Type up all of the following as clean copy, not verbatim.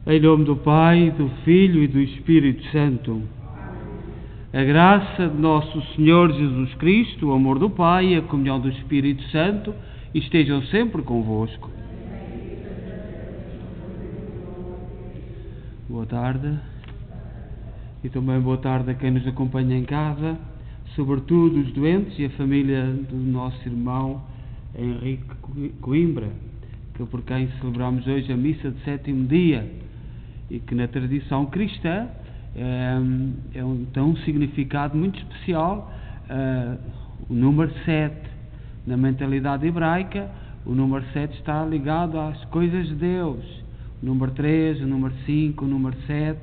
Em nome do Pai, do Filho e do Espírito Santo. A graça de nosso Senhor Jesus Cristo, o amor do Pai e a comunhão do Espírito Santo estejam sempre convosco. Boa tarde. E também boa tarde a quem nos acompanha em casa, sobretudo os doentes e a família do nosso irmão Henrique Coimbra, que por quem celebramos hoje a missa de sétimo dia e que na tradição cristã tem um significado muito especial. O número 7, na mentalidade hebraica, o número 7 está ligado às coisas de Deus. O número 3, o número 5, o número 7,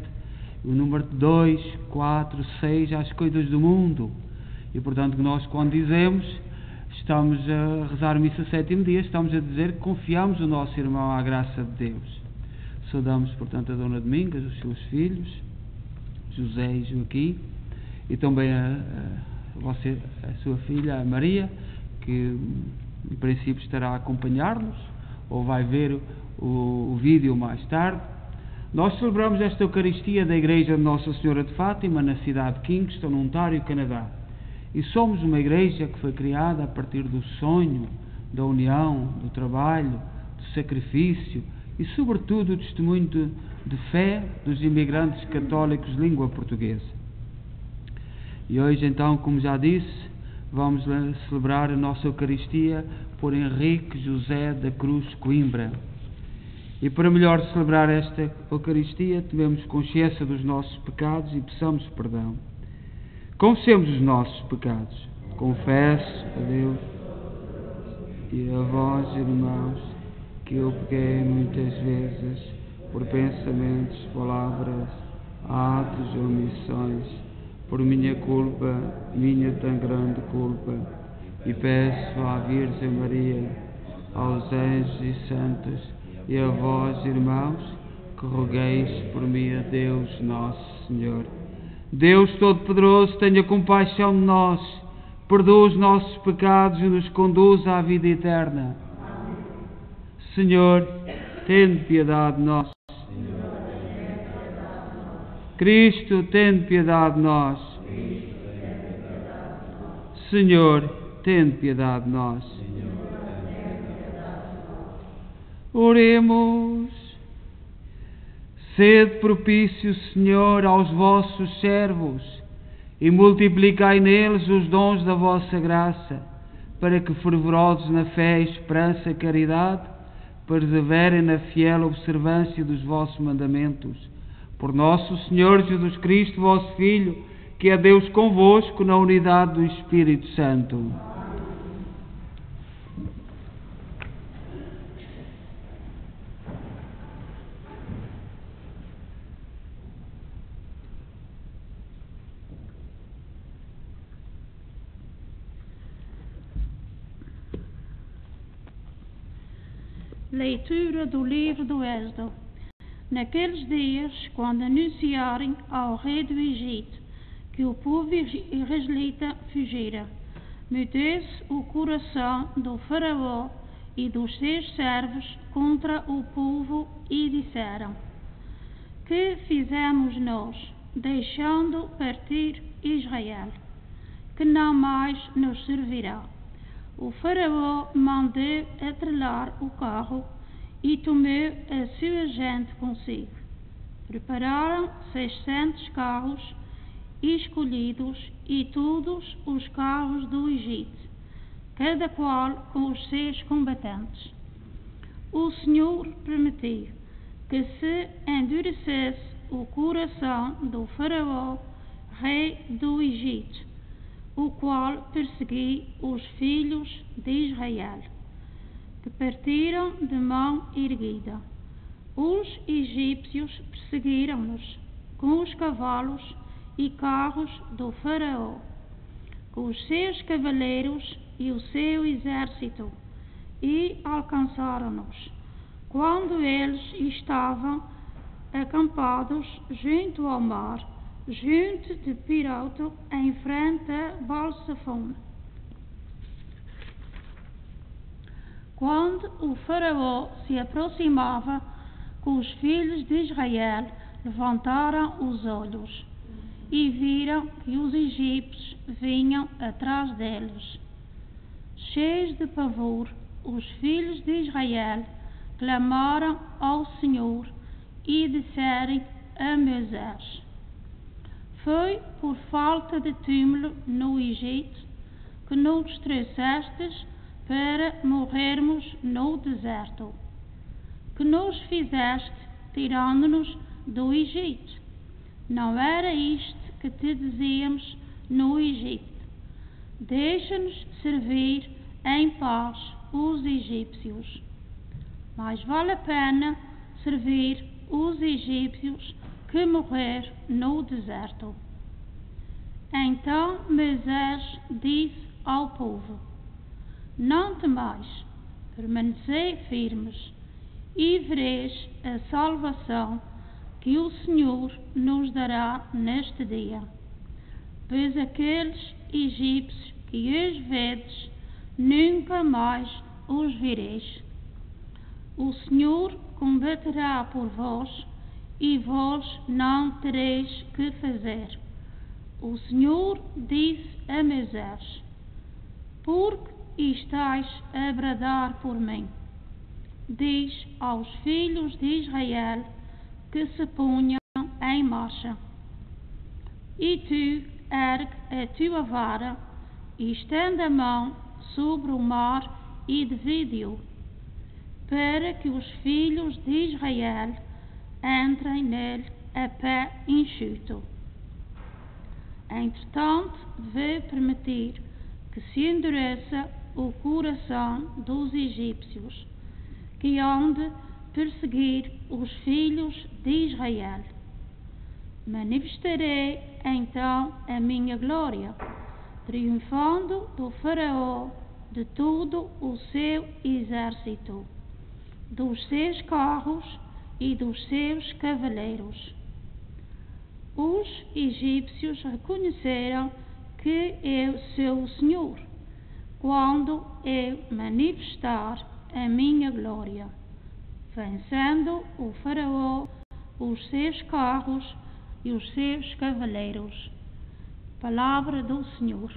o número 2, 4, 6 às coisas do mundo. E portanto nós, quando dizemos, estamos a rezar a missa sétimo dia, estamos a dizer que confiamos o nosso irmão à graça de Deus. Saudamos, portanto, a Dona Domingas, os seus filhos, José e Joaquim, e também a sua filha, a Maria, que em princípio estará a acompanhar-nos, ou vai ver o vídeo mais tarde. Nós celebramos esta Eucaristia da Igreja de Nossa Senhora de Fátima, na cidade de Kingston, no Ontário, Canadá. E somos uma igreja que foi criada a partir do sonho, da união, do trabalho, do sacrifício e, sobretudo, do testemunho de fé dos imigrantes católicos de língua portuguesa. E hoje, então, como já disse, vamos celebrar a nossa Eucaristia por Henrique José da Cruz Coimbra. E para melhor celebrar esta Eucaristia, tomemos consciência dos nossos pecados e peçamos perdão. Confessemos os nossos pecados. Confesso a Deus e a vós, irmãos, que eu pequei muitas vezes por pensamentos, palavras, atos e omissões, por minha culpa, minha tão grande culpa, e peço à Virgem Maria, aos anjos e santos e a vós, irmãos, que rogueis por mim a Deus Nosso Senhor. Deus Todo-Poderoso, tenha compaixão de nós, perdoa os nossos pecados e nos conduz à vida eterna. Senhor, tende piedade de nós. Cristo, tende piedade de nós. Senhor, tende piedade de nós. Oremos. Sede propício, Senhor, aos vossos servos e multiplicai neles os dons da vossa graça, para que, fervorosos na fé, esperança e caridade, perseverem na fiel observância dos vossos mandamentos. Por nosso Senhor Jesus Cristo, vosso Filho, que é Deus convosco na unidade do Espírito Santo. Leitura do livro do Êxodo. Naqueles dias, quando anunciarem ao rei do Egito que o povo israelita fugira, mudou-se o coração do faraó e dos seus servos contra o povo e disseram: que fizemos nós, deixando partir Israel, que não mais nos servirá? O faraó mandou atrelar o carro e tomou a sua gente consigo. Prepararam 600 carros escolhidos e todos os carros do Egito, cada qual com os seus combatentes. O Senhor permitiu que se endurecesse o coração do faraó, rei do Egito, o qual persegui os filhos de Israel, que partiram de mão erguida. Os egípcios perseguiram-nos com os cavalos e carros do faraó, com os seus cavaleiros e o seu exército, e alcançaram-nos, quando eles estavam acampados junto ao mar, junto de Piroto, em frente a Baal-Sefon. Quando o faraó se aproximava que os filhos de Israel levantaram os olhos e viram que os egípcios vinham atrás deles. Cheios de pavor, os filhos de Israel clamaram ao Senhor e disseram a Moisés: foi por falta de túmulo no Egito que nos trouxestes para morrermos no deserto, que nos fizeste tirando-nos do Egito. Não era isto que te dizíamos no Egito: deixa-nos servir em paz os egípcios. Mais vale a pena servir os egípcios que morrer no deserto. Então Moisés disse ao povo: não temais, permanecei firmes e vereis a salvação que o Senhor nos dará neste dia. Pois aqueles egípcios que os vedes, nunca mais os vereis. O Senhor combaterá por vós e vós não tereis que fazer. O Senhor disse a Moisés: porque estais a bradar por mim, diz aos filhos de Israel que se ponham em marcha. E tu ergue a tua vara e estende a mão sobre o mar e divide-o, para que os filhos de Israel entrem nele a pé enxuto. Entretanto, vou permitir que se endureça o coração dos egípcios, que hão de perseguir os filhos de Israel. Manifestarei então a minha glória, triunfando do faraó, de todo o seu exército, dos seus carros e dos seus cavaleiros. Os egípcios reconheceram que eu sou o Senhor, quando eu manifestar a minha glória, vencendo o faraó, os seus carros e os seus cavaleiros. Palavra do Senhor.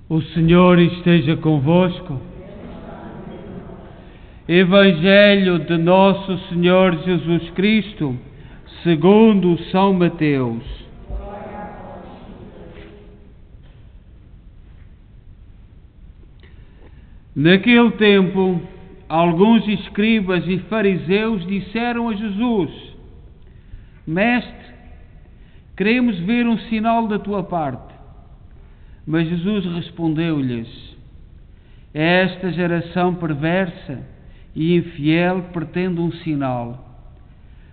O Senhor esteja convosco. Evangelho de Nosso Senhor Jesus Cristo, segundo São Mateus. Naquele tempo, alguns escribas e fariseus disseram a Jesus: Mestre, queremos ver um sinal da tua parte. Mas Jesus respondeu-lhes: Esta geração perversa e infiel pretende um sinal,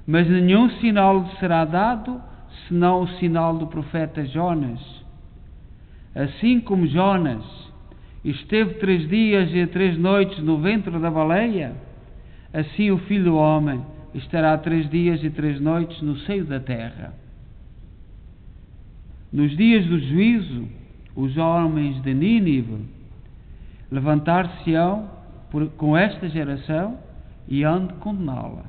mas nenhum sinal lhe será dado, senão o sinal do profeta Jonas. Assim como Jonas esteve 3 dias e 3 noites no ventre da baleia, assim o Filho do Homem estará 3 dias e 3 noites no seio da terra. Nos dias do juízo, os homens de Nínive levantar-se-ão com esta geração e hão de condená-la,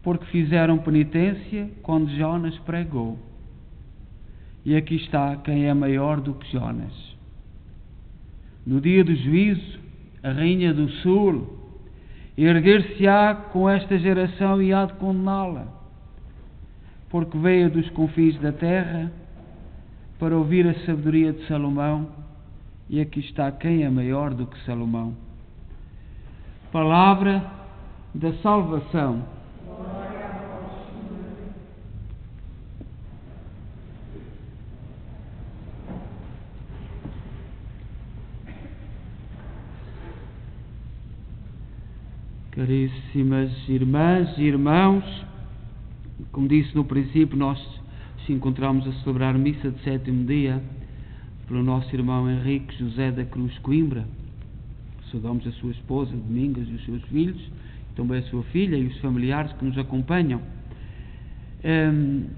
porque fizeram penitência quando Jonas pregou. E aqui está quem é maior do que Jonas. No dia do juízo, a rainha do sul erguer-se-á com esta geração e há de condená-la, porque veio dos confins da terra para ouvir a sabedoria de Salomão, e aqui está quem é maior do que Salomão. Palavra da salvação. Caríssimas irmãs e irmãos, como disse no princípio, nós nos encontramos a celebrar missa de 7º dia pelo nosso irmão Henrique José da Cruz Coimbra. Saudamos a sua esposa, Domingas, e os seus filhos, também a sua filha e os familiares que nos acompanham.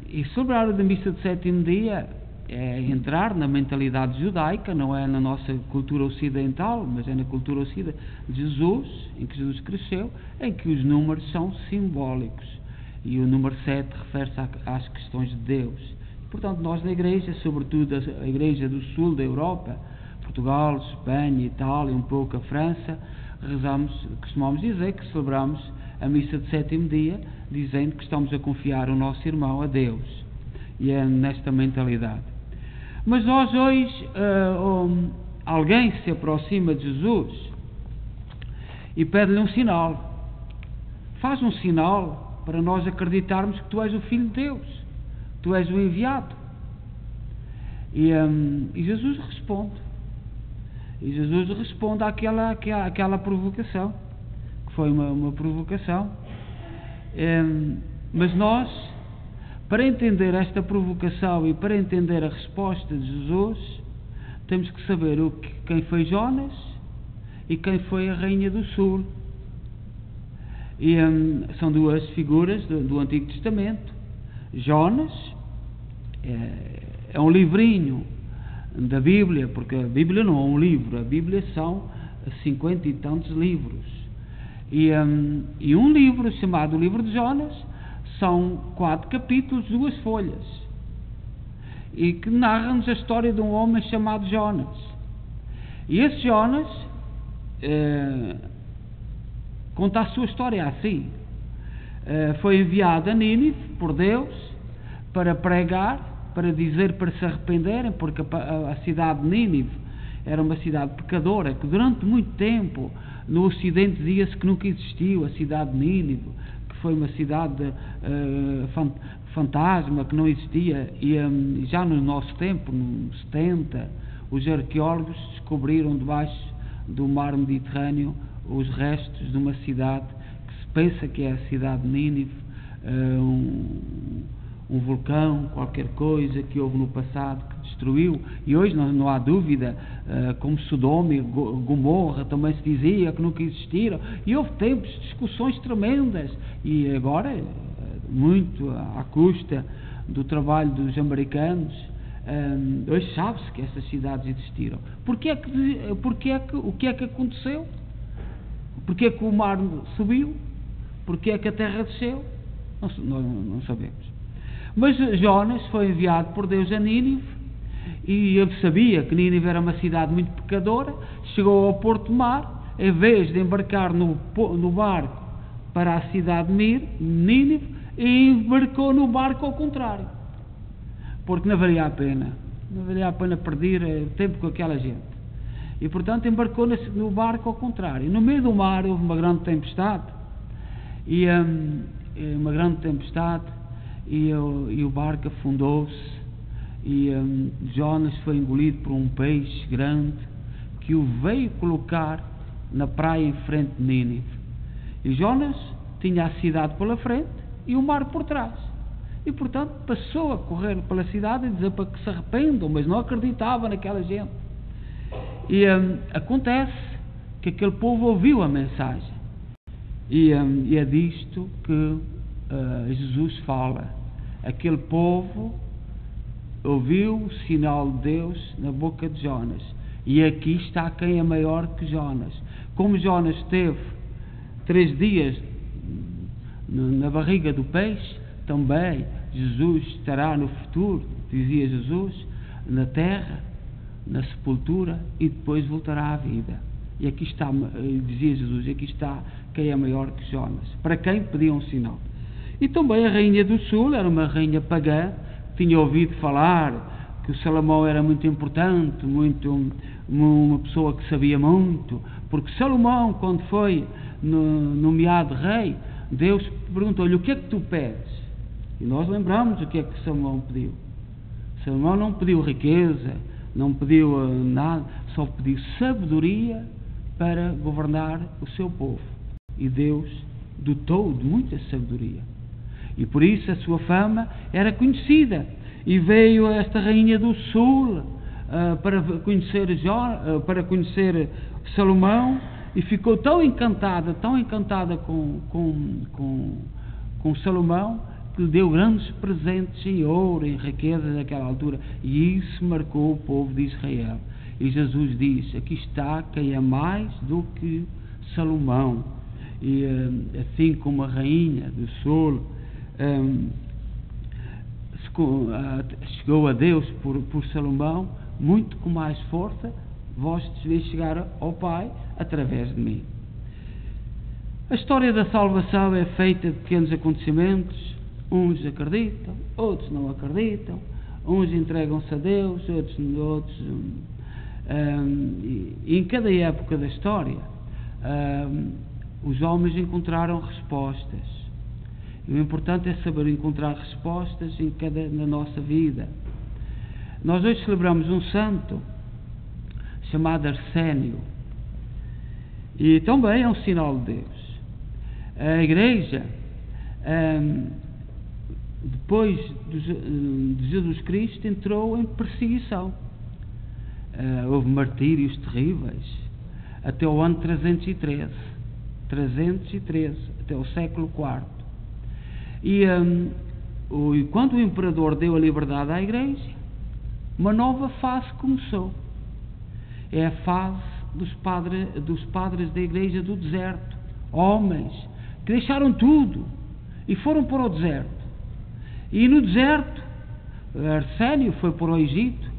E celebrar a missa de 7º dia é entrar na mentalidade judaica, não é na nossa cultura ocidental, mas é na cultura ocidental de Jesus, em que Jesus cresceu, em que os números são simbólicos. E o número 7 refere-se às questões de Deus. Portanto, nós na Igreja, sobretudo a Igreja do Sul da Europa, Portugal, Espanha, Itália, um pouco a França, costumamos dizer que celebramos a missa de 7º dia, dizendo que estamos a confiar o nosso irmão a Deus. E é nesta mentalidade. Mas nós hoje, alguém se aproxima de Jesus e pede-lhe um sinal. Faz um sinal para nós acreditarmos que tu és o Filho de Deus, tu és o enviado. E Jesus responde. E Jesus responde àquela provocação, que foi uma provocação. Mas nós, para entender esta provocação e para entender a resposta de Jesus, temos que saber quem foi Jonas e quem foi a Rainha do Sul. E são duas figuras do Antigo Testamento. Jonas é um livrinho da Bíblia, porque a Bíblia não é um livro, a Bíblia são 50 e tantos livros. E um livro chamado o Livro de Jonas são 4 capítulos, 2 folhas, e que narram-nos a história de um homem chamado Jonas. E esse Jonas conta a sua história assim. Foi enviado a Nínive por Deus para pregar, para dizer para se arrependerem, porque a cidade de Nínive era uma cidade pecadora, que durante muito tempo no Ocidente dizia-se que nunca existiu a cidade de Nínive, que foi uma cidade fantasma, que não existia. E já no nosso tempo, no 70, os arqueólogos descobriram debaixo do mar Mediterrâneo os restos de uma cidade que se pensa que é a cidade de Nínive, um vulcão, qualquer coisa que houve no passado que destruiu, e hoje não há dúvida, como Sodoma e Gomorra também se dizia que nunca existiram, e houve tempos de discussões tremendas, e agora, muito à custa do trabalho dos americanos, hoje sabe-se que essas cidades existiram. O que é que aconteceu? Porque é que o mar subiu? Porque é que a terra desceu? Não sabemos. Mas Jonas foi enviado por Deus a Nínive, e ele sabia que Nínive era uma cidade muito pecadora. Chegou ao porto do mar, em vez de embarcar no barco para a cidade de Nínive, e embarcou no barco ao contrário, porque não valia a pena perder tempo com aquela gente. E portanto embarcou no barco ao contrário. No meio do mar houve uma grande tempestade, e o barco afundou-se, e Jonas foi engolido por um peixe grande que o veio colocar na praia em frente de Nínive. E Jonas tinha a cidade pela frente e o mar por trás, e portanto passou a correr pela cidade e dizer para que se arrependam, mas não acreditava naquela gente. E acontece que aquele povo ouviu a mensagem, e é disto que Jesus fala. Aquele povo ouviu o sinal de Deus na boca de Jonas, e aqui está quem é maior que Jonas. Como Jonas esteve 3 dias na barriga do peixe, também Jesus estará no futuro, dizia Jesus, na terra, na sepultura, e depois voltará à vida. E aqui está, dizia Jesus, aqui está quem é maior que Jonas, para quem pedia um sinal. E também a rainha do sul era uma rainha pagã, tinha ouvido falar que o Salomão era muito importante, uma pessoa que sabia muito, porque Salomão, quando foi nomeado rei, Deus perguntou-lhe: o que é que tu pedes? E nós lembramos o que é que Salomão pediu. Salomão não pediu riqueza, não pediu nada, só pediu sabedoria para governar o seu povo, e Deus dotou-o de muita sabedoria, e por isso a sua fama era conhecida. E veio esta rainha do sul para conhecer Salomão, e ficou tão encantada com Salomão, que lhe deu grandes presentes em ouro, em riquezas naquela altura, e isso marcou o povo de Israel. E Jesus diz: aqui está quem é mais do que Salomão. E assim como a rainha do sul chegou a Deus por Salomão, muito com mais força vós deveis chegar ao Pai através de mim. A história da salvação é feita de pequenos acontecimentos. Uns acreditam, outros não acreditam, uns entregam-se a Deus, outros e em cada época da história os homens encontraram respostas. E o importante é saber encontrar respostas na nossa vida. Nós hoje celebramos um santo chamado Arsénio, e também é um sinal de Deus. A Igreja, depois de Jesus Cristo, entrou em perseguição. Houve martírios terríveis até o ano 313, até o século IV. E quando o imperador deu a liberdade à Igreja, uma nova fase começou. É a fase dos padres da Igreja do deserto, homens que deixaram tudo e foram para o deserto. E no deserto, Arsénio foi para o Egito,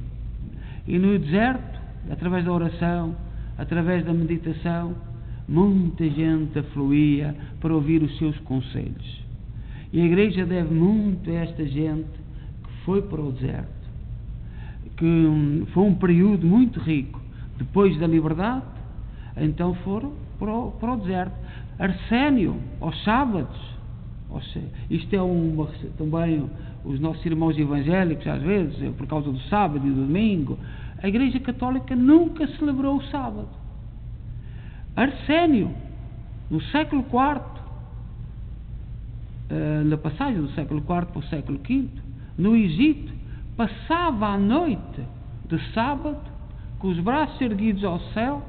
e no deserto, através da oração, através da meditação, muita gente afluía para ouvir os seus conselhos. E a Igreja deve muito a esta gente que foi para o deserto, que foi um período muito rico. Depois da liberdade, então foram para o deserto. Arsénio, aos sábados, isto é também os nossos irmãos evangélicos, às vezes, por causa do sábado e do domingo, a Igreja Católica nunca celebrou o sábado. Arsénio, no século IV, na passagem do século IV para o século V, no Egito, passava a noite de sábado com os braços erguidos ao céu,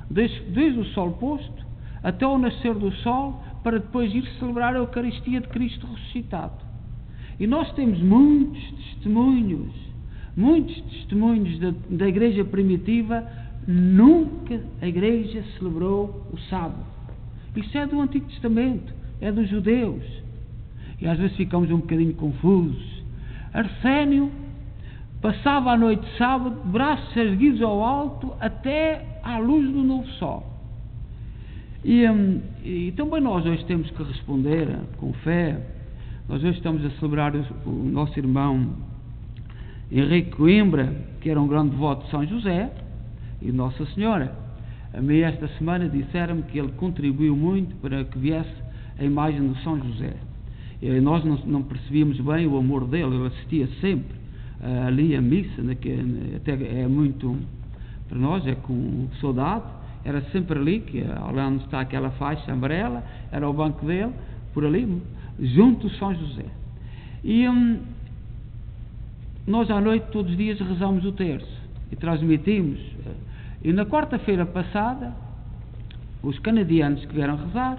desde o sol posto até ao nascer do sol, para depois ir celebrar a Eucaristia de Cristo ressuscitado. E nós temos muitos testemunhos da Igreja primitiva. Nunca a Igreja celebrou o sábado. Isso é do Antigo Testamento, é dos judeus, e às vezes ficamos um bocadinho confusos. Arsénio passava a noite de sábado, braços erguidos ao alto, até à luz do novo sol. E também nós hoje temos que responder com fé. Nós hoje estamos a celebrar o nosso irmão Henrique Coimbra, que era um grande devoto de São José, e Nossa Senhora. A mim esta semana disseram-me que ele contribuiu muito para que viesse a imagem de São José. E nós não percebíamos bem o amor dele, ele assistia sempre ali à missa, até é muito, para nós é com saudade, era sempre ali, que lá onde está aquela faixa amarela, era o banco dele, por ali, junto de São José. E nós à noite, todos os dias, rezamos o terço e transmitimos. E na quarta-feira passada, os canadianos que vieram rezar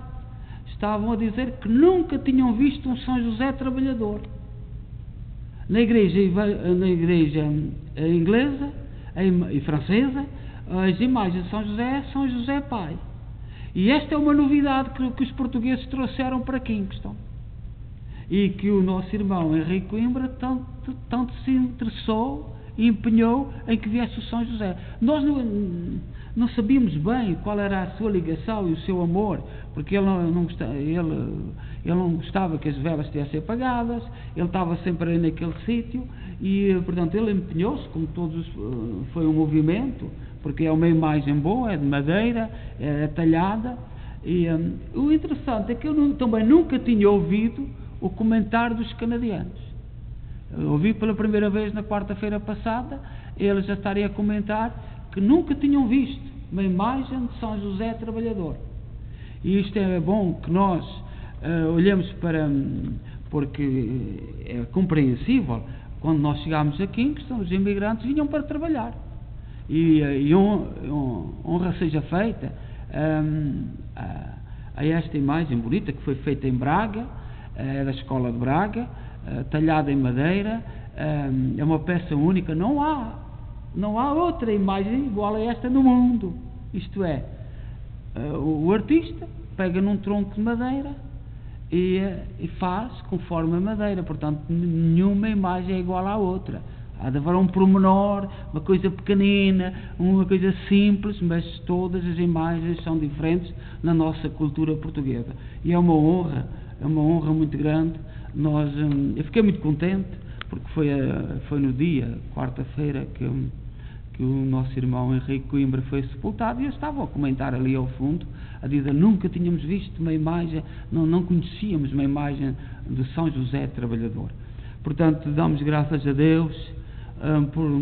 estavam a dizer que nunca tinham visto um São José trabalhador. Na igreja inglesa e francesa, as imagens de São José Pai. E esta é uma novidade que os portugueses trouxeram para Kingston. E que o nosso irmão Henrique Coimbra tanto se interessou e empenhou em que viesse o São José. Nós não sabíamos bem qual era a sua ligação e o seu amor, porque ele não gostava que as velas estivessem apagadas, ele estava sempre aí naquele sítio e, portanto, ele empenhou-se, como todos, foi um movimento, porque é uma imagem boa, é de madeira, é talhada, e o interessante é que eu também nunca tinha ouvido o comentário dos canadianos. Eu ouvi pela primeira vez na quarta-feira passada, eles já estarem a comentar que nunca tinham visto uma imagem de São José trabalhador. E isto é bom que nós olhemos para, porque é compreensível, quando nós chegámos a Kingston, os imigrantes vinham para trabalhar. E honra seja feita a esta imagem bonita que foi feita em Braga, da Escola de Braga, talhada em madeira, é uma peça única, não há outra imagem igual a esta no mundo. Isto é, o artista pega num tronco de madeira e faz conforme a madeira, portanto nenhuma imagem é igual à outra. Há de haver um pormenor, uma coisa pequenina, uma coisa simples, mas todas as imagens são diferentes na nossa cultura portuguesa. E é uma honra muito grande. Eu fiquei muito contente, porque foi no dia, quarta-feira, que o nosso irmão Henrique Coimbra foi sepultado, e eu estava a comentar ali ao fundo, a dizer, nunca tínhamos visto uma imagem, não conhecíamos uma imagem de São José trabalhador. Portanto, damos graças a Deus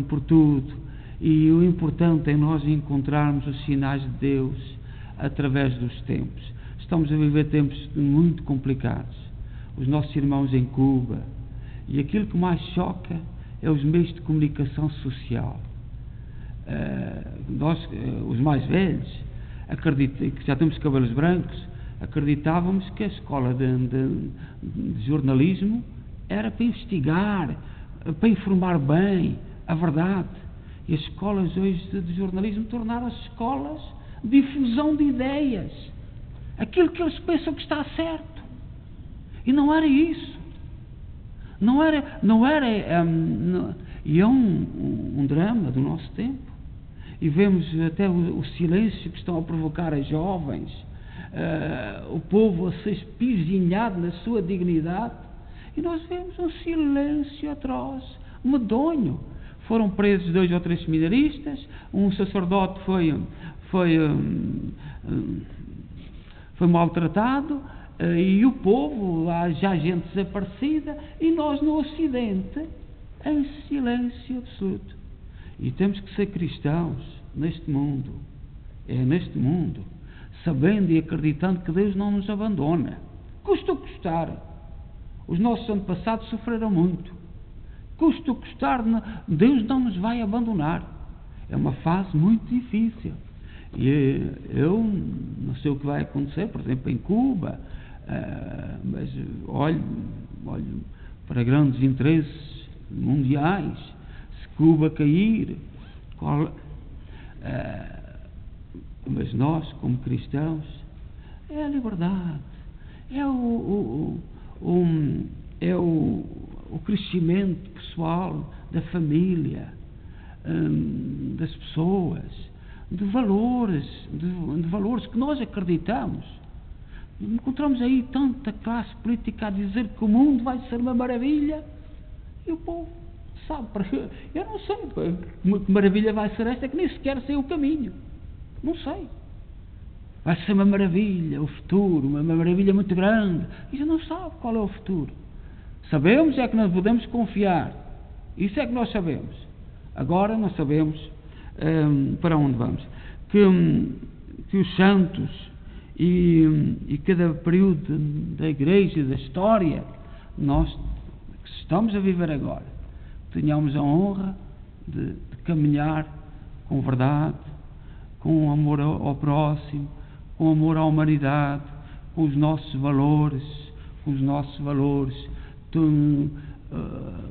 por tudo, e o importante é nós encontrarmos os sinais de Deus através dos tempos. Estamos a viver tempos muito complicados. Os nossos irmãos em Cuba, e aquilo que mais choca é os meios de comunicação social. Nós, os mais velhos, que já temos cabelos brancos, acreditávamos que a escola de jornalismo era para investigar, para informar bem a verdade. E as escolas hoje de jornalismo tornaram-se escolas de difusão de ideias, aquilo que eles pensam que está certo. E não era isso. E é um drama do nosso tempo. E vemos até o silêncio que estão a provocar as jovens, o povo a ser espizinhado na sua dignidade. E nós vemos um silêncio atroz, medonho. Foram presos 2 ou 3 seminaristas, um sacerdote foi maltratado, e o povo, há já gente desaparecida, e nós no Ocidente em silêncio absoluto. E temos que ser cristãos neste mundo, sabendo e acreditando que Deus não nos abandona, custa o que custar. Os nossos antepassados sofreram muito, custa o que custar, Deus não nos vai abandonar. É uma fase muito difícil, e eu não sei o que vai acontecer, por exemplo, em Cuba, mas olho para grandes interesses mundiais. Se Cuba cair, mas nós, como cristãos, é a liberdade, é o crescimento pessoal da família, das pessoas, de valores que nós acreditamos. Encontramos aí tanta classe política a dizer que o mundo vai ser uma maravilha, e o povo sabe, eu não sei que maravilha vai ser esta, que nem sequer sei o caminho. Não sei. Vai ser uma maravilha, o futuro, uma maravilha muito grande. E já não sabe qual é o futuro. Sabemos é que nós podemos confiar. Isso é que nós sabemos. Agora não sabemos para onde vamos. Que os santos e cada período da Igreja, da história, nós que estamos a viver agora, tenhamos a honra de caminhar com verdade, com amor ao próximo, com amor à humanidade, com os nossos valores,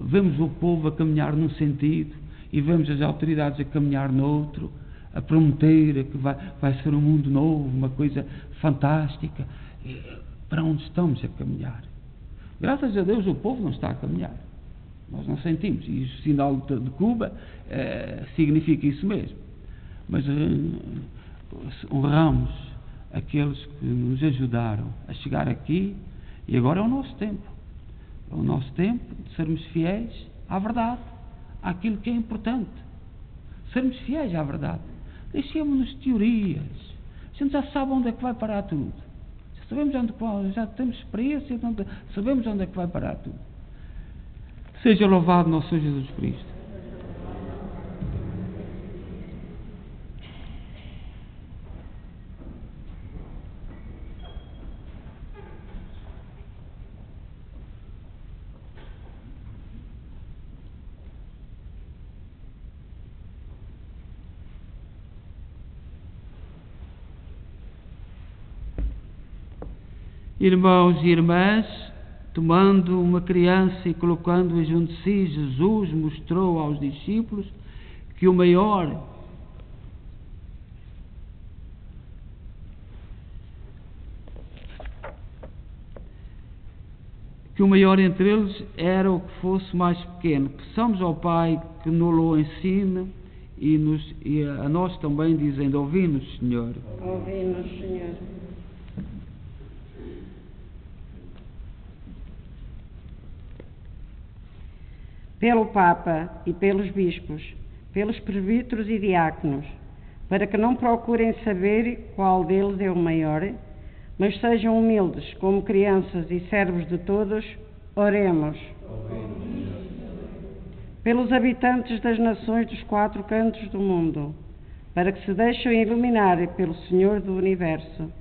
vemos o povo a caminhar num sentido e vemos as autoridades a caminhar noutro, a prometer que vai ser um mundo novo, uma coisa fantástica. Para onde estamos a caminhar? Graças a Deus o povo não está a caminhar. Nós não sentimos. E o sinal de Cuba significa isso mesmo. Mas honramos aqueles que nos ajudaram a chegar aqui, e agora é o nosso tempo. É o nosso tempo de sermos fiéis à verdade, àquilo que é importante. Sermos fiéis à verdade. Deixemos-nos teorias. A gente já sabe onde é que vai parar tudo. Já temos experiência, sabemos onde é que vai parar tudo. Seja louvado nosso Senhor Jesus Cristo. Irmãos e irmãs, tomando uma criança e colocando-a junto de si, Jesus mostrou aos discípulos que o maior entre eles era o que fosse mais pequeno. Peçamos ao Pai que nos ensine e a nós também, dizendo: ouvi-nos, Senhor. Ouvi-nos, Senhor. Pelo Papa e pelos bispos, pelos presbíteros e diáconos, para que não procurem saber qual deles é o maior, mas sejam humildes como crianças e servos de todos, oremos. Pelos habitantes das nações dos 4 cantos do mundo, para que se deixem iluminar pelo Senhor do Universo,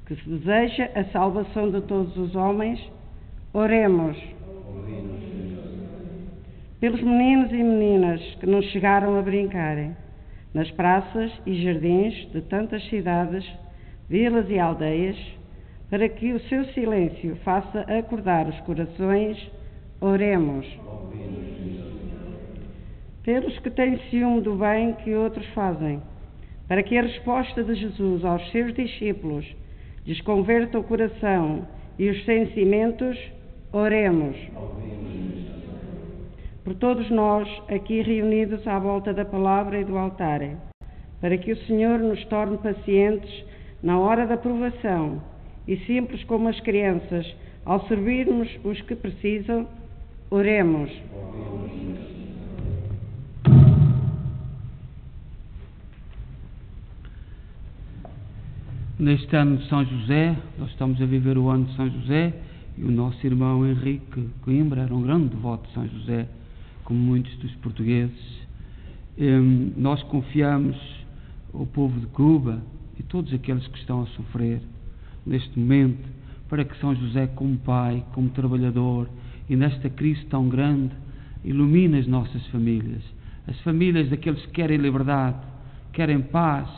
que se deseja a salvação de todos os homens, oremos. Pelos meninos e meninas que não chegaram a brincar nas praças e jardins de tantas cidades, vilas e aldeias, para que o seu silêncio faça acordar os corações, oremos. Pelos que têm ciúme do bem que outros fazem, para que a resposta de Jesus aos seus discípulos lhes converta o coração e os sentimentos, oremos. Por todos nós, aqui reunidos à volta da palavra e do altar, para que o Senhor nos torne pacientes na hora da provação e simples como as crianças, ao servirmos os que precisam, oremos. Neste ano de São José, nós estamos a viver o ano de São José, e o nosso irmão Henrique Coimbra era um grande devoto de São José, como muitos dos portugueses. Nós confiamos o povo de Cuba e todos aqueles que estão a sofrer neste momento, para que São José, como pai, como trabalhador, e nesta crise tão grande, ilumine as nossas famílias, as famílias daqueles que querem liberdade, querem paz,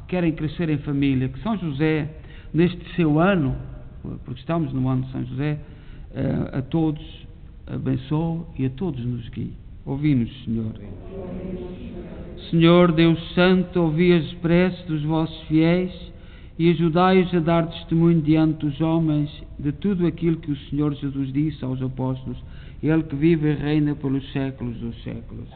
querem crescer em família. Que São José, neste seu ano, porque estamos no ano de São José, a todos abençoe e a todos nos guie. Ouvi-nos, Senhor. Senhor Deus Santo, ouvi as preces dos vossos fiéis e ajudai-os a dar testemunho diante dos homens de tudo aquilo que o Senhor Jesus disse aos apóstolos, Ele que vive e reina pelos séculos dos séculos.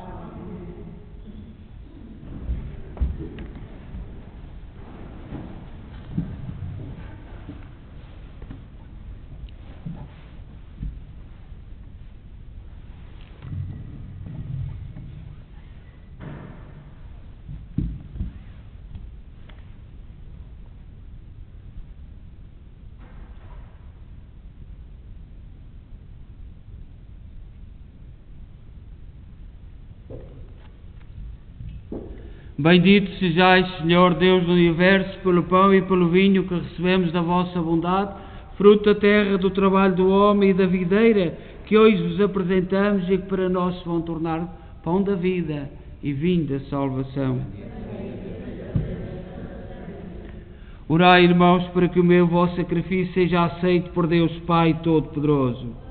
Bendito sejais, Senhor Deus do Universo, pelo pão e pelo vinho que recebemos da vossa bondade, fruto da terra, do trabalho do homem e da videira, que hoje vos apresentamos e que para nós se vão tornar pão da vida e vinho da salvação. Orai, irmãos, para que o meu vosso sacrifício seja aceito por Deus Pai Todo-Poderoso.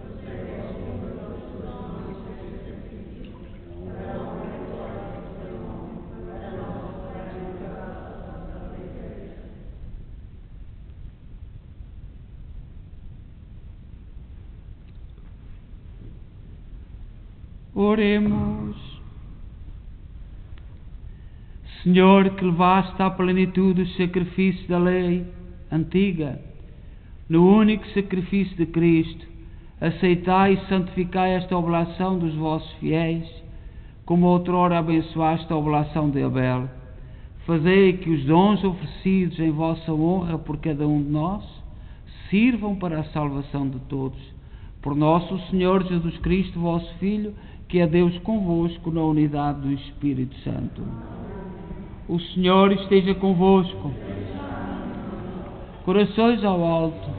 Oremos. Senhor, que levaste à plenitude os sacrifícios da lei antiga, no único sacrifício de Cristo, aceitai e santificai esta oblação dos vossos fiéis, como outrora abençoaste a oblação de Abel. Fazei que os dons oferecidos em vossa honra por cada um de nós sirvam para a salvação de todos. Por nosso Senhor Jesus Cristo, vosso Filho, que é Deus convosco na unidade do Espírito Santo. O Senhor esteja convosco. Corações ao alto.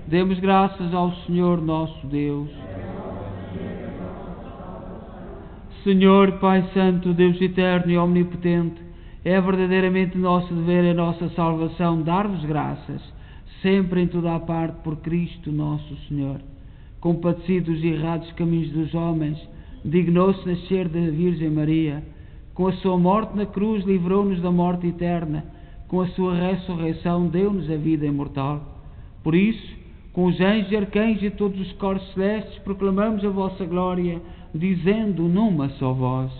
Demos graças ao Senhor nosso Deus. Senhor, Pai Santo, Deus eterno e omnipotente, é verdadeiramente nosso dever e nossa salvação dar-vos graças, sempre em toda a parte, por Cristo nosso Senhor. Compadecido dos errados caminhos dos homens, dignou-se nascer da Virgem Maria. Com a sua morte na cruz livrou-nos da morte eterna. Com a sua ressurreição deu-nos a vida imortal. Por isso, com os anjos e arcanjos e todos os coros celestes, proclamamos a vossa glória, dizendo numa só voz: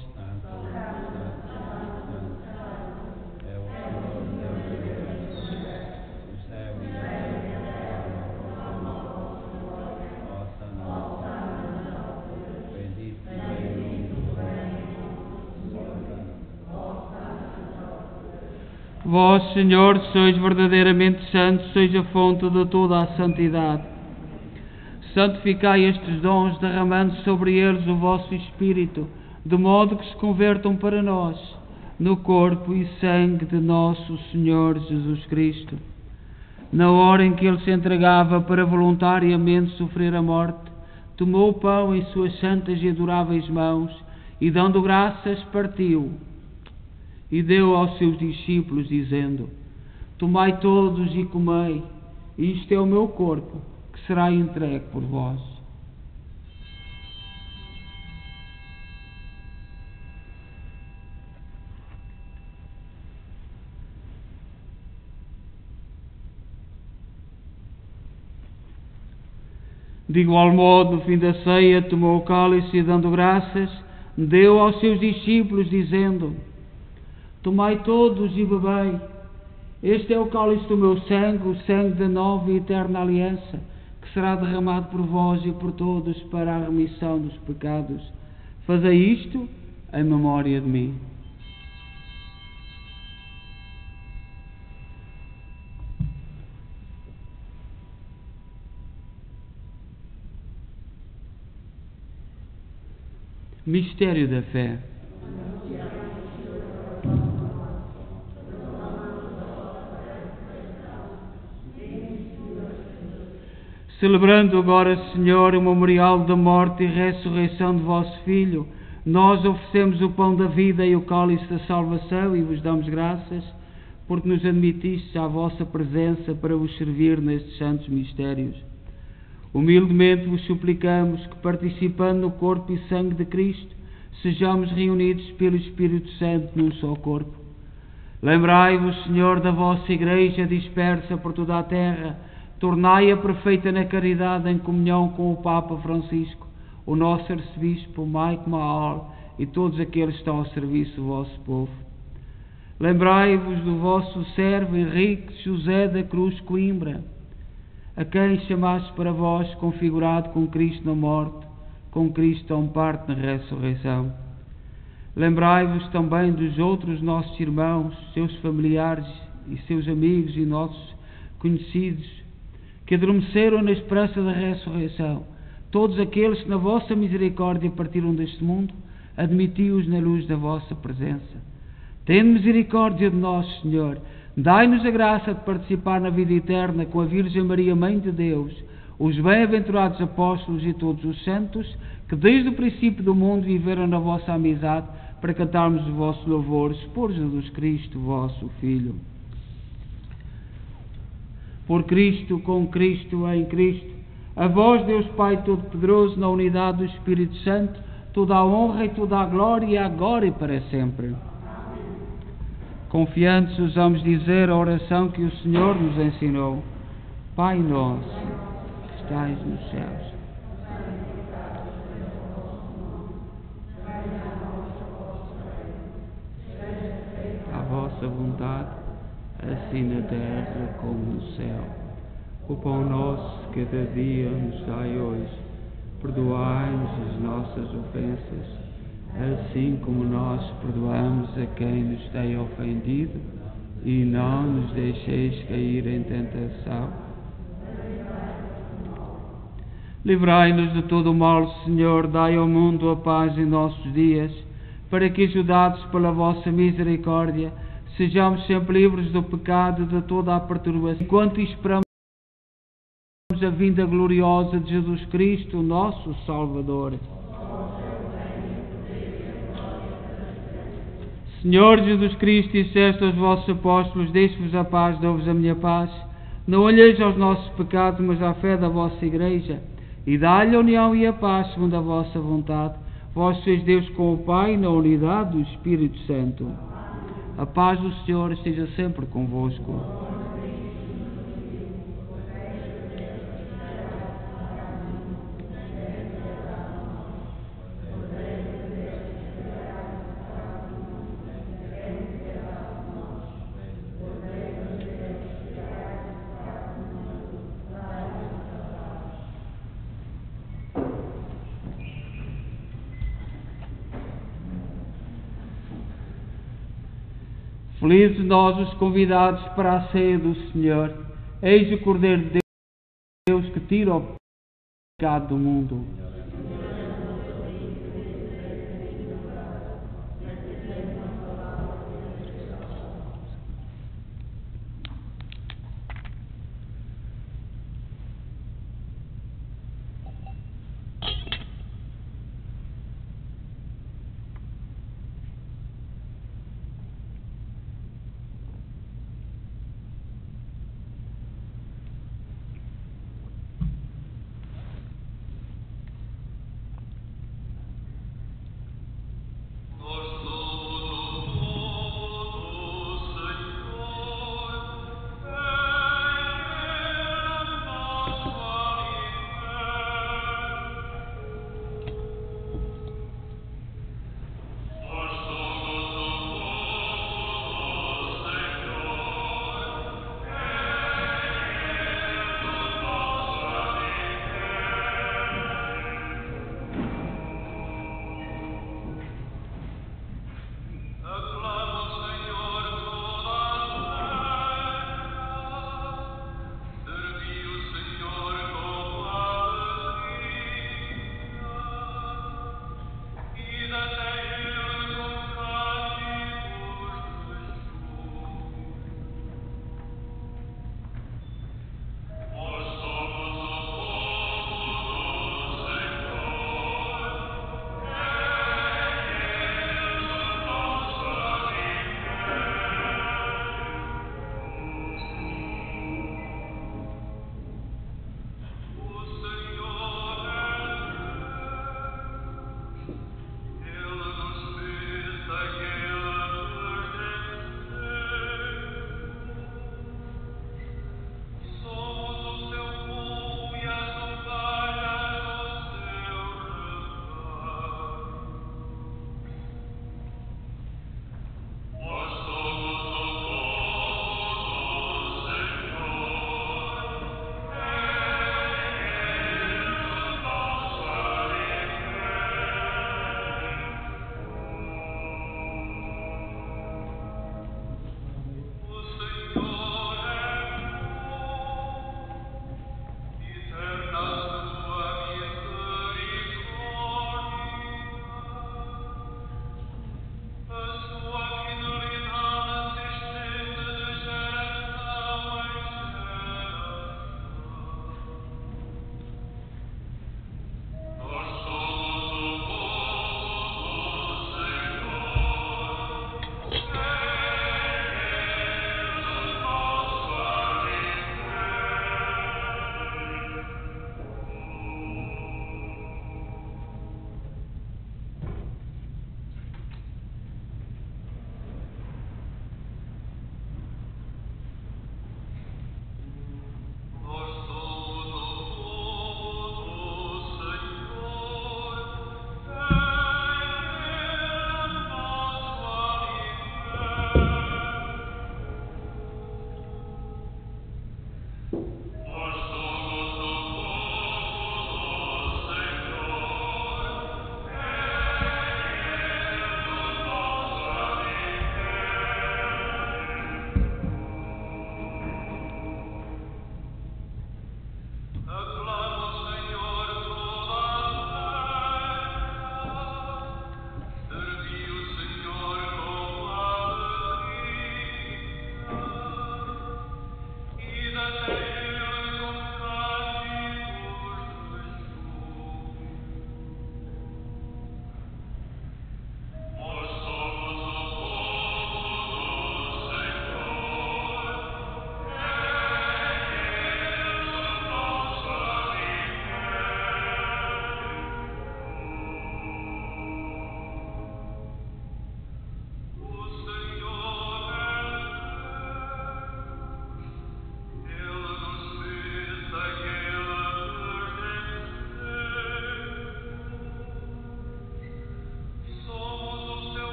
Vós, Senhor, sois verdadeiramente santos, sois a fonte de toda a santidade. Santificai estes dons, derramando sobre eles o vosso Espírito, de modo que se convertam para nós, no corpo e sangue de nosso Senhor Jesus Cristo. Na hora em que Ele se entregava para voluntariamente sofrer a morte, tomou o pão em suas santas e adoráveis mãos, e dando graças, partiu e deu aos seus discípulos, dizendo: Tomai todos e comei, isto é o meu corpo, que será entregue por vós. De igual modo, no fim da ceia, tomou o cálice e, dando graças, deu aos seus discípulos, dizendo: Tomai todos e bebei, este é o cálice do meu sangue, o sangue da nova e eterna aliança, que será derramado por vós e por todos para a remissão dos pecados. Fazei isto em memória de mim. Mistério da fé. Celebrando agora, Senhor, o memorial da morte e ressurreição de vosso Filho, nós oferecemos o pão da vida e o cálice da salvação e vos damos graças, porque nos admitistes à vossa presença para vos servir nestes santos mistérios. Humildemente vos suplicamos que, participando no corpo e sangue de Cristo, sejamos reunidos pelo Espírito Santo num só corpo. Lembrai-vos, Senhor, da vossa Igreja dispersa por toda a terra. Tornai-a perfeita na caridade, em comunhão com o Papa Francisco, o nosso arcebispo Mike Mahal e todos aqueles que estão ao serviço do vosso povo. Lembrai-vos do vosso servo Henrique José da Cruz Coimbra, a quem chamaste para vós, configurado com Cristo na morte, com Cristo tão parte na ressurreição. Lembrai-vos também dos outros nossos irmãos, seus familiares e seus amigos e nossos conhecidos, que adormeceram na esperança da ressurreição, todos aqueles que na vossa misericórdia partiram deste mundo, admiti-os na luz da vossa presença. Tende misericórdia de nós, Senhor. Dai-nos a graça de participar na vida eterna com a Virgem Maria, Mãe de Deus, os bem-aventurados apóstolos e todos os santos, que desde o princípio do mundo viveram na vossa amizade, para cantarmos os vossos louvores por Jesus Cristo, vosso Filho. Por Cristo, com Cristo, em Cristo, a vós, Deus Pai Todo-Poderoso, na unidade do Espírito Santo, toda a honra e toda a glória, agora e para sempre. Confiantes, ousamos dizer a oração que o Senhor nos ensinou. Pai nosso, que estais nos céus. A vossa vontade, assim na terra como no céu. O pão nosso de cada dia nos dai hoje. Perdoai-nos as nossas ofensas, assim como nós perdoamos a quem nos tem ofendido, e não nos deixeis cair em tentação. Livrai-nos de todo o mal, Senhor, dai ao mundo a paz em nossos dias, para que, ajudados pela vossa misericórdia, sejamos sempre livres do pecado e de toda a perturbação, enquanto esperamos a vinda gloriosa de Jesus Cristo, nosso Salvador. Senhor Jesus Cristo, disseste aos vossos apóstolos: deixo-vos a paz, dou-vos a minha paz. Não olheis aos nossos pecados, mas à fé da vossa Igreja, e dá-lhe a união e a paz segundo a vossa vontade. Vós sois Deus com o Pai, na unidade do Espírito Santo. A paz do Senhor esteja sempre convosco. Felizes nós os convidados para a ceia do Senhor. Eis o Cordeiro de Deus que tira o pecado do mundo.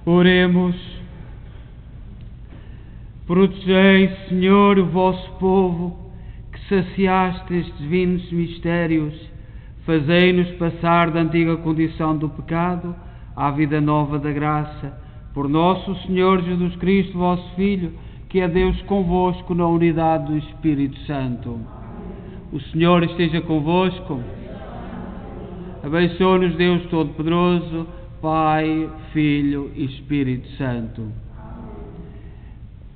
Oremos. Protegei, Senhor, o vosso povo, que saciaste estes divinos mistérios. Fazei-nos passar da antiga condição do pecado à vida nova da graça. Por nosso Senhor Jesus Cristo, vosso Filho, que é Deus convosco na unidade do Espírito Santo. O Senhor esteja convosco. Abençoe-nos Deus Todo-Poderoso, Pai, Filho e Espírito Santo.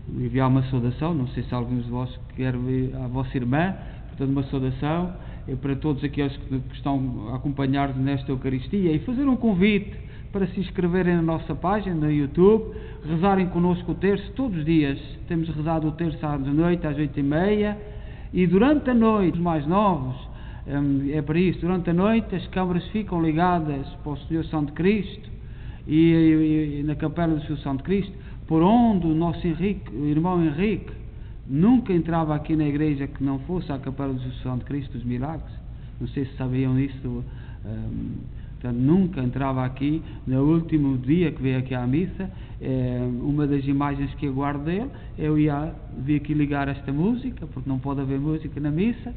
Vou enviar uma saudação, não sei se alguns de vós quer ver a vossa irmã, portanto uma saudação para todos aqueles que estão a acompanhar-nos nesta Eucaristia e fazer um convite para se inscreverem na nossa página no YouTube, rezarem connosco o terço todos os dias. Temos rezado o terço à noite às 8h30 e durante a noite, os mais novos, é para isso, durante a noite as câmaras ficam ligadas para o Senhor Santo Cristo e na capela do Senhor Santo Cristo, por onde o nosso Henrique, o irmão Henrique, nunca entrava aqui na igreja que não fosse à capela do Senhor Santo Cristo dos Milagres. Não sei se sabiam isso, portanto, nunca entrava aqui. No último dia que veio aqui à missa, uma das imagens que eu guardo dele, eu vi aqui ligar esta música, porque não pode haver música na missa,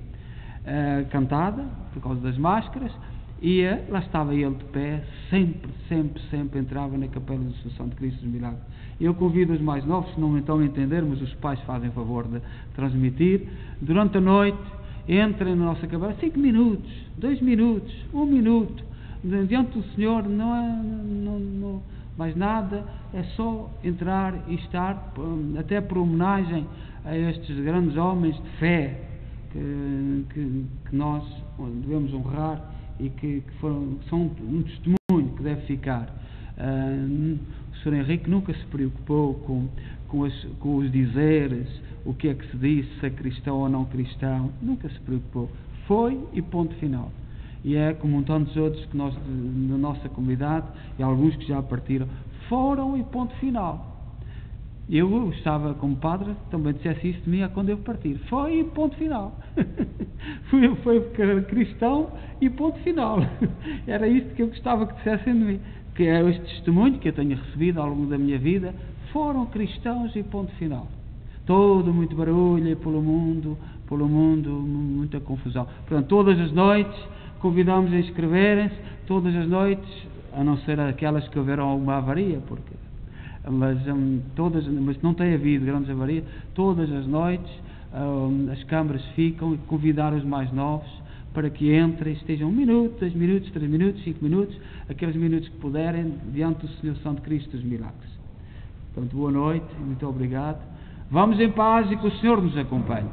cantada, por causa das máscaras, e lá estava ele de pé, sempre entrava na capela do Senhor Santo Cristo dos Milagres. Eu convido os mais novos, se não então entendermos, os pais fazem favor de transmitir, durante a noite, entrem na nossa capela, 5 minutos, 2 minutos, 1 minuto, diante do Senhor, não mais nada, é só entrar e estar, até por homenagem a estes grandes homens de fé, que nós devemos honrar e que são um testemunho que deve ficar. O Sr. Henrique nunca se preocupou com os dizeres, o que é que se diz, se é cristão ou não cristão, nunca se preocupou. Foi e ponto final. E é como tantos outros que nós, na nossa comunidade, e alguns que já partiram, foram e ponto final. Eu estava como padre, também dissesse isso de mim quando eu partir. Foi e ponto final. foi cristão e ponto final. Era isto que eu gostava que dissessem de mim. Que é este testemunho que eu tenho recebido ao longo da minha vida. Foram cristãos e ponto final. Todo muito barulho pelo mundo, muita confusão. Portanto, todas as noites convidamos a inscreverem-se, todas as noites, a não ser aquelas que houveram alguma avaria, mas não tem havido grandes avarias. Todas as noites as câmaras ficam e convidar os mais novos para que entrem, estejam 1 minuto, 2 minutos, 3 minutos, 5 minutos, aqueles minutos que puderem, diante do Senhor Santo Cristo dos Milagres. Portanto, boa noite e muito obrigado. Vamos em paz e que o Senhor nos acompanhe.